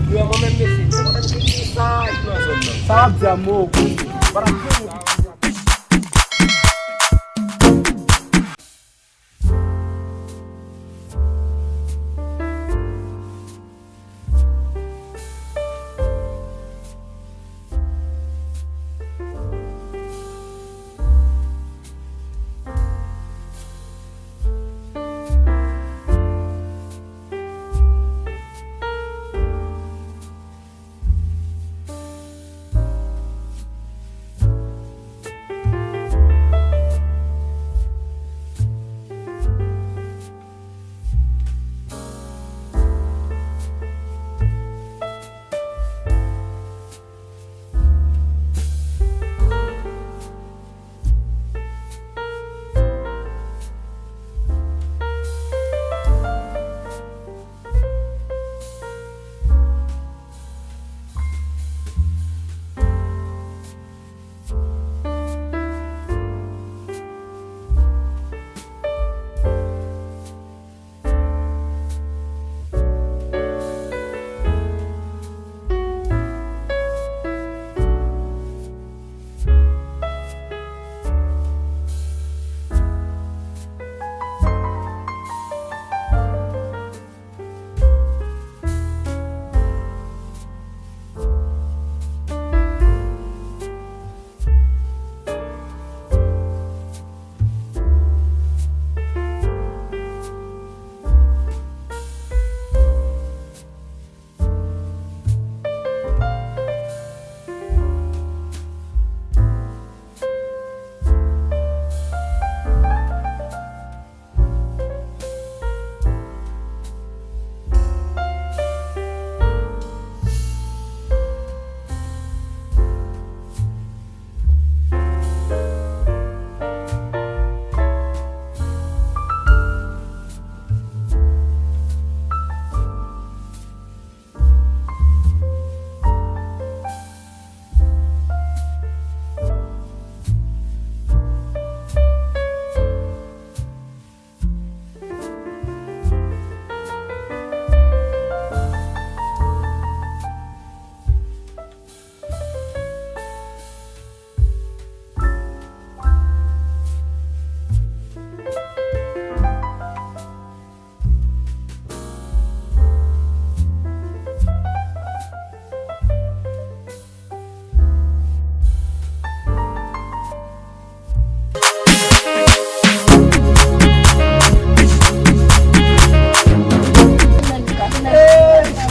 Yo, moi-même, merci. Ça, Ça va bien, moi.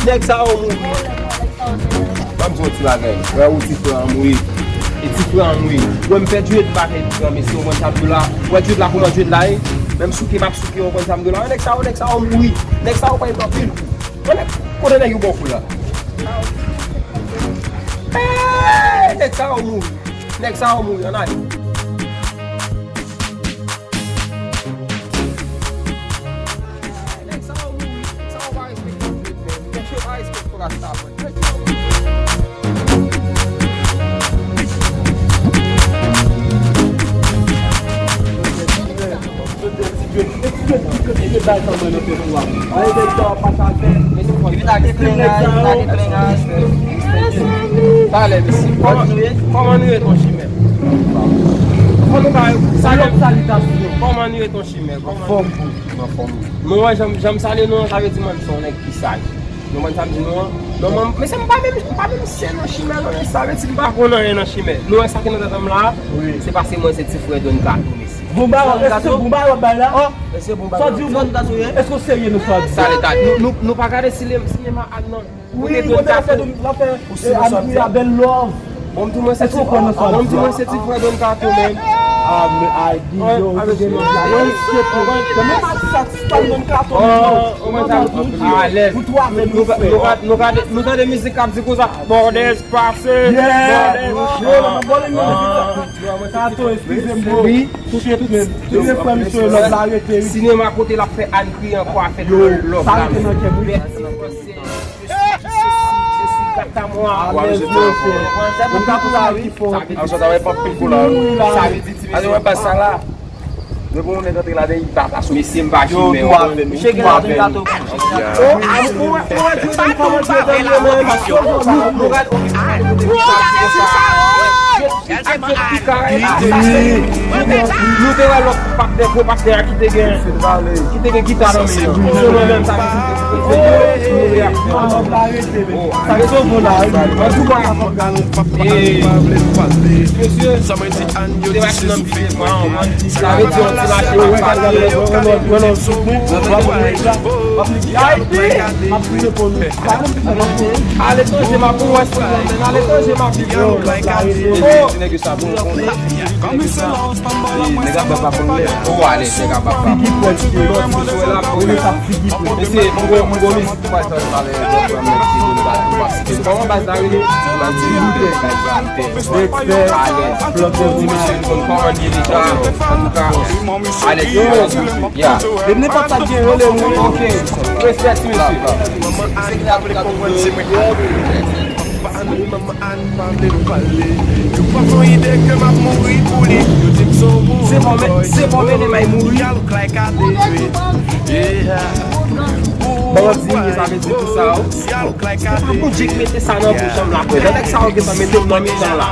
Nek sa ou mou. Mam zon ti bagay. Wè ou ti fè an moui. E ti fè an moui. Wè m fè djouet bagay di mè si ou mwen tab de la. Wè djouet la pou mwen djouet la e. Mèm souke map souke ou mwen tab de la. Nek sa ou moui. Nek sa ou pa yon papil. Wè nek kode nek yon bon kou la. Nek sa ou moui. Nek sa ou moui. Anay. Fale, misi. Koman nou e ton chimè? Koman nou e ton chimè? Mwen jam sale nou an kave di man son ek pisaj. Nou man sam di nou an. Mwen se mpa mèm sen nan chimè nou an. Sa ve ti mpa konan en nan chimè. Nou an sakè nou datam la. Se pase mwen se ti fwe don katou misi. Boumba, est-ce que Boumba est là? Oh, c'est Boumba. Est-ce que sérieux nous sommes? Ça l'état. Nous pas regarder cinéma non. Oui, on a fait la belle love. Bon tout moi c'est tout. Bon tout moi c'est tout pour donner carton même. Ah mais dis donc. Avec même satisfait mon carton. Oh, on va à l'aise. Pour toi mais nous avons des musiques comme comme ça. Bordel passé. Carton excusez-moi. Oui, tout les femmes sur l'arrêté. Cinéma côté la fait Anne Cri encore fait l'autre. Ça c'est à moi. Ça va pas plus pour là. Allez, on va passer là. Le bon on est rentré là-dedans, il part à son. Mais c'est un bâche, mais Chega lá do gato. Nou te wè lòk pakter ki te gen gitar an mi. So nou men sa Devine pas ça bien, ok. Respect, monsieur. C'est bon, mais les mains mourir. Bon, si vous avez dit tout ça, c'est pas pour dire que mettez ça dans la chambre là. Dès que ça va mettre dans le temps là.